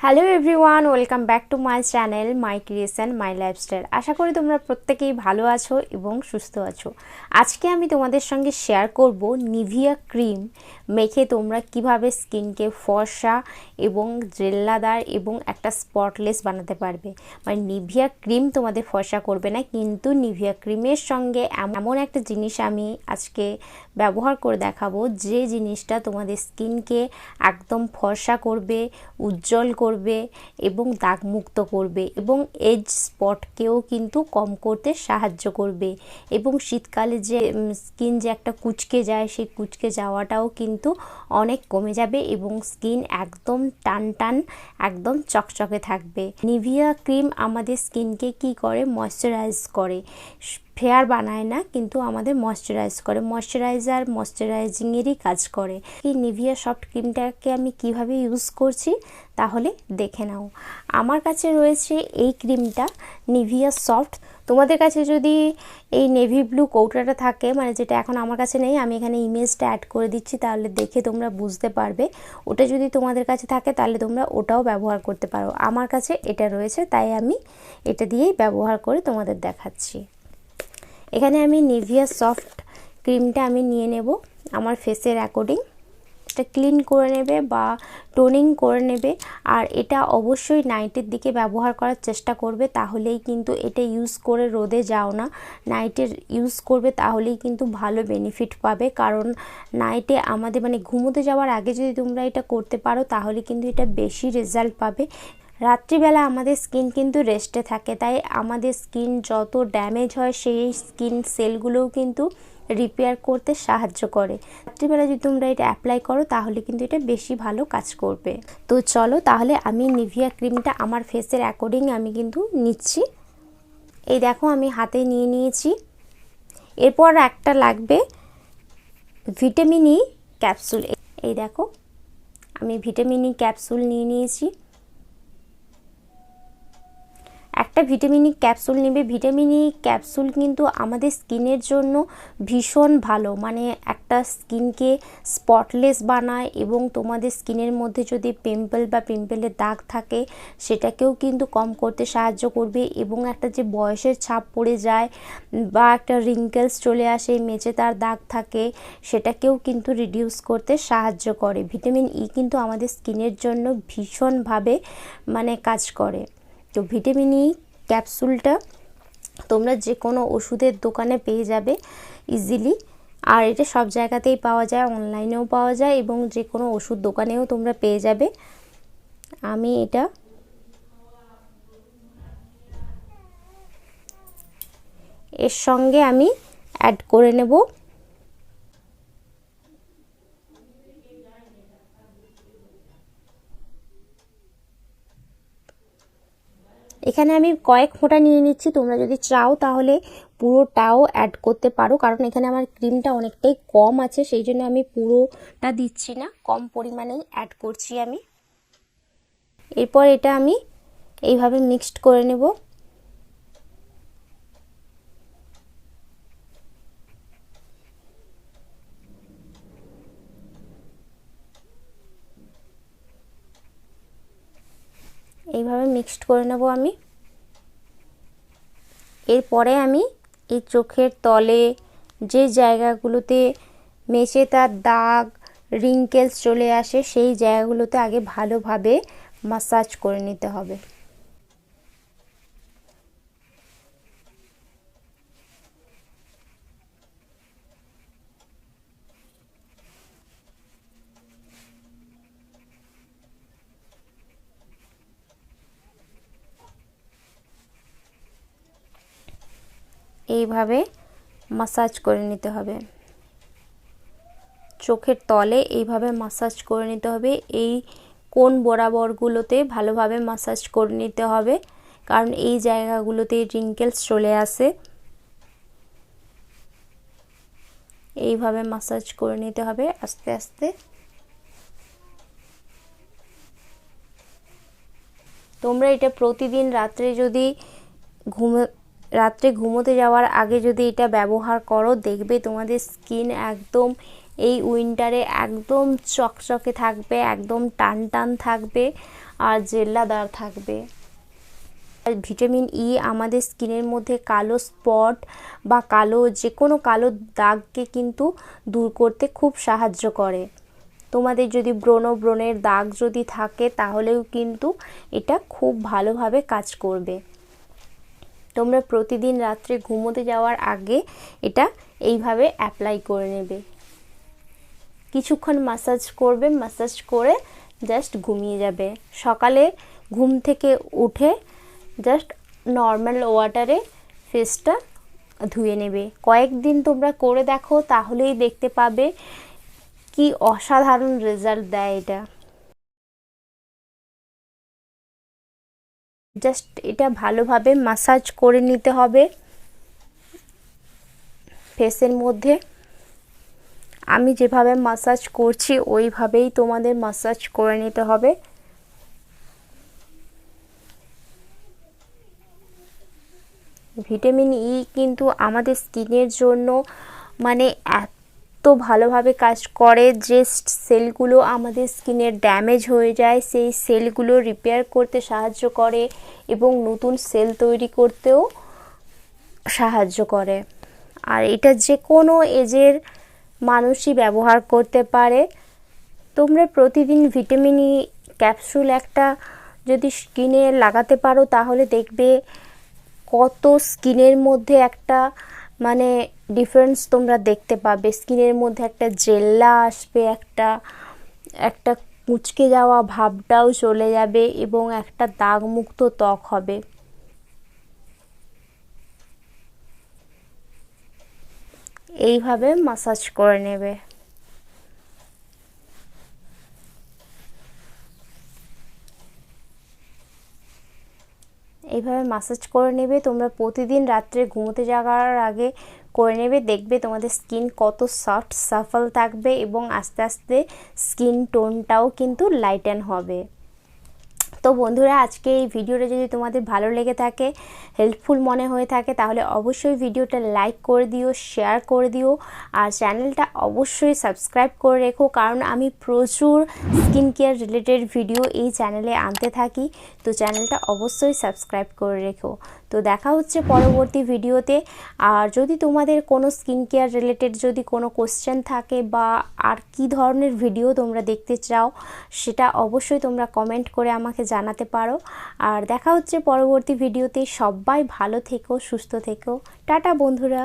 Hello everyone, welcome back to my channel my creation my lifestyle. আশা করি তোমরা প্রত্যেকেই ভালো আছো এবং সুস্থ আছো। আজকে আমি তোমাদের সঙ্গে শেয়ার করব নিভিয়া ক্রিম মেখে তোমরা কিভাবে স্কিনকে ফর্সা এবং জেল্লাদার এবং একটা স্পটলেস বানাতে পারবে। মানে নিভিয়া ক্রিম তোমাদের ফর্সা করবে না, কিন্তু নিভিয়া ক্রিমের সঙ্গে এমন একটা জিনিস আমি আজকে ব্যবহার করে দেখাবো যে জিনিসটা তোমাদের স্কিনকে একদম ফর্সা করবে, উজ্জ্বল করবে এবং দাগমুক্ত করবে এবং এজ স্পটকেও কিন্তু কম করতে সাহায্য করবে এবং শীতকালে যে স্কিন যে একটা কুচকে যায় সেই কুচকে যাওয়াটাও কিন্তু অনেক কমে যাবে এবং স্কিন একদম টান টান একদম চকচকে থাকবে। নিভিয়া ক্রিম আমাদের স্কিনকে কি করে, ময়শ্চারাইজ করে, ফেয়ার বানায় না কিন্তু আমাদের ময়শ্চারাইজ করে, ময়শ্চারাইজিংয়েরই কাজ করে। এই নিভিয়া সফট ক্রিমটাকে আমি কিভাবে ইউজ করছি তাহলে দেখে নাও। আমার কাছে রয়েছে এই ক্রিমটা নিভিয়া সফট। তোমাদের কাছে যদি এই নেভি ব্লু কৌটাটা থাকে, মানে যেটা এখন আমার কাছে নেই, আমি এখানে ইমেজটা অ্যাড করে দিচ্ছি, তাহলে দেখে তোমরা বুঝতে পারবে। ওটা যদি তোমাদের কাছে থাকে তাহলে তোমরা ওটাও ব্যবহার করতে পারো। আমার কাছে এটা রয়েছে তাই আমি এটা দিয়েই ব্যবহার করে তোমাদের দেখাচ্ছি। এখানে আমি নিভিয়া সফট ক্রিমটা আমি নিয়ে নেব আমার ফেসের অ্যাকর্ডিং। এটা ক্লিন করে নেবে বা টোনিং করে নেবে, আর এটা অবশ্যই নাইটের দিকে ব্যবহার করার চেষ্টা করবে, তাহলেই কিন্তু এটা ইউজ করে রোদে যাও না, নাইটের ইউজ করবে, তাহলেই কিন্তু ভালো বেনিফিট পাবে। কারণ নাইটে আমাদের মানে ঘুমোতে যাওয়ার আগে যদি তোমরা এটা করতে পারো তাহলে কিন্তু এটা বেশি রেজাল্ট পাবে। রাত্রিবেলা আমাদের স্কিন কিন্তু রেস্টে থাকে, তাই আমাদের স্কিন যত ড্যামেজ হয় সেই স্কিন সেলগুলোও কিন্তু রিপেয়ার করতে সাহায্য করে। রাত্রিবেলা যদি তোমরা এটা অ্যাপ্লাই করো তাহলে কিন্তু এটা বেশি ভালো কাজ করবে। তো চলো তাহলে আমি নিভিয়া ক্রিমটা আমার ফেসের অ্যাকর্ডিং আমি কিন্তু নিচ্ছি। এই দেখো আমি হাতে নিয়ে নিয়েছি। এরপর একটা লাগবে ভিটামিন ই ক্যাপসুল। এই দেখো আমি ভিটামিন ই ক্যাপসুল নিয়ে নিয়েছি। একটা ভিটামিন ই ক্যাপসুল নেবে। ভিটামিন ই ক্যাপসুল কিন্তু আমাদের স্কিনের জন্য ভীষণ ভালো, মানে একটা স্কিনকে স্পটলেস বানায় এবং তোমাদের স্কিনের মধ্যে যদি পিম্পল বা পিম্পলের দাগ থাকে সেটাকেও কিন্তু কম করতে সাহায্য করবে এবং একটা যে বয়সের ছাপ পড়ে যায় বা একটা রিঙ্কেলস চলে আসে, মেচে তার দাগ থাকে, সেটাকেও কিন্তু রিডিউস করতে সাহায্য করে। ভিটামিন ই কিন্তু আমাদের স্কিনের জন্য ভীষণভাবে মানে কাজ করে। তো ভিটামিন ই ক্যাপসুলটা তোমরা যে কোনো ওষুধের দোকানে পেয়ে যাবে ইজিলি, আর এটা সব জায়গাতেই পাওয়া যায়, অনলাইনেও পাওয়া যায় এবং যে কোনো ওষুধ দোকানেও তোমরা পেয়ে যাবে। আমি এটা এর সঙ্গে আমি অ্যাড করে নেব। এখানে আমি কয়েক ফোঁটা নিয়ে নিচ্ছি, তোমরা যদি চাও তাহলে পুরোটাও অ্যাড করতে পারো, কারণ এখানে আমার ক্রিমটা অনেকটাই কম আছে, সেই জন্য আমি পুরোটা দিচ্ছি না, কম পরিমাণেই অ্যাড করছি আমি। এরপর এটা আমি এইভাবে মিক্সড করে নেব। এইভাবে মিক্সড করে নেব আমি। এরপরে আমি এই চোখের তলে যে জায়গাগুলোতে মেচে তার দাগ রিঙ্কেলস চলে আসে সেই জায়গাগুলোতে আগে ভালোভাবে মাসাজ করে নিতে হবে। এইভাবে মাসাজ করে নিতে হবে, চোখের তলে এইভাবে মাসাজ করে নিতে হবে। এই কোণ বরাবরগুলোতে ভালোভাবে মাসাজ করে নিতে হবে, কারণ এই জায়গাগুলোতে রিঙ্কেলস চলে আসে। এইভাবে মাসাজ করে নিতে হবে আস্তে আস্তে। তোমরা এটা প্রতিদিন রাত্রে ঘুমোতে যাওয়ার আগে যদি এটা ব্যবহার করো, দেখবে তোমাদের স্কিন একদম এই উইন্টারে একদম চকচকে থাকবে, একদম টান টান থাকবে, আর জেল্লাদার থাকবে। ভিটামিন ই আমাদের স্কিনের মধ্যে কালো স্পট বা কালো যে কোনো কালো দাগকে কিন্তু দূর করতে খুব সাহায্য করে। তোমাদের যদি ব্রণের দাগ যদি থাকে তাহলেও কিন্তু এটা খুব ভালোভাবে কাজ করবে। তোমরা প্রতিদিন রাত্রে ঘুমোতে যাওয়ার আগে এটা এইভাবে অ্যাপ্লাই করে নেবে। কিছুক্ষণ ম্যাসাজ করবে, ম্যাসাজ করে জাস্ট ঘুমিয়ে যাবে। সকালে ঘুম থেকে উঠে জাস্ট নর্মাল ওয়াটারে ফেসটা ধুয়ে নেবে। কয়েকদিন তোমরা করে দেখো, তাহলেই দেখতে পাবে কি অসাধারণ রেজাল্ট দেয় এটা। জাস্ট এটা ভালোভাবে ম্যাসাজ করে নিতে হবে ফেসের মধ্যে। আমি যেভাবে ম্যাসাজ করছি ওইভাবেই তোমাদের ম্যাসাজ করে নিতে হবে। ভিটামিন ই কিন্তু আমাদের স্কিনের জন্য মানে এত ভালোভাবে কাজ করে, যে সেলগুলো আমাদের স্কিনের ড্যামেজ হয়ে যায় সেই সেলগুলো রিপেয়ার করতে সাহায্য করে এবং নতুন সেল তৈরি করতেও সাহায্য করে। আর এটা যে কোনো এজের মানুষই ব্যবহার করতে পারে। তোমরা প্রতিদিন ভিটামিন ই ক্যাপসুল একটা যদি স্কিনে লাগাতে পারো তাহলে দেখবে কত স্কিনের মধ্যে একটা মানে ডিফারেন্স তোমরা দেখতে পাবে। স্কিনের মধ্যে একটা জেল্লা আসবে, একটা কুঁচকে যাওয়া ভাবটাও চলে যাবে এবং একটা দাগমুক্ত ত্বক হবে। এইভাবে ম্যাসাজ করে নেবে। এইভাবে ম্যাসাজ করে নেবে তোমরা প্রতিদিন রাত্রে ঘুমোতে যাওয়ার আগে করে নেবে। দেখবে তোমাদের স্কিন কত সফট সাফল থাকবে এবং আস্তে আস্তে স্কিন টোনটাও কিন্তু লাইটেন হবে। তো বন্ধুরা, আজকে এই ভিডিওটা যদি তোমাদের ভালো লেগে থাকে, হেল্পফুল মনে হয়ে থাকে, তাহলে অবশ্যই ভিডিওটা লাইক করে দিও, শেয়ার করে দিও আর চ্যানেলটা অবশ্যই সাবস্ক্রাইব করে রেখো, কারণ আমি প্রচুর স্কিন কেয়ার রিলেটেড ভিডিও এই চ্যানেলে আনতে থাকি। তো চ্যানেলটা অবশ্যই সাবস্ক্রাইব করে রেখো। তো দেখা হচ্ছে পরবর্তী ভিডিওতে। আর যদি তোমাদের কোনো স্কিন কেয়ার রিলেটেড যদি কোনো কোশ্চেন থাকে বা আর কি ধরনের ভিডিও তোমরা দেখতে চাও, সেটা অবশ্যই তোমরা কমেন্ট করে আমাকে জানাতে পারো। আর দেখা হচ্ছে পরবর্তী ভিডিওতে। সবাই ভালো থেকো, সুস্থ থেকো। টাটা বন্ধুরা।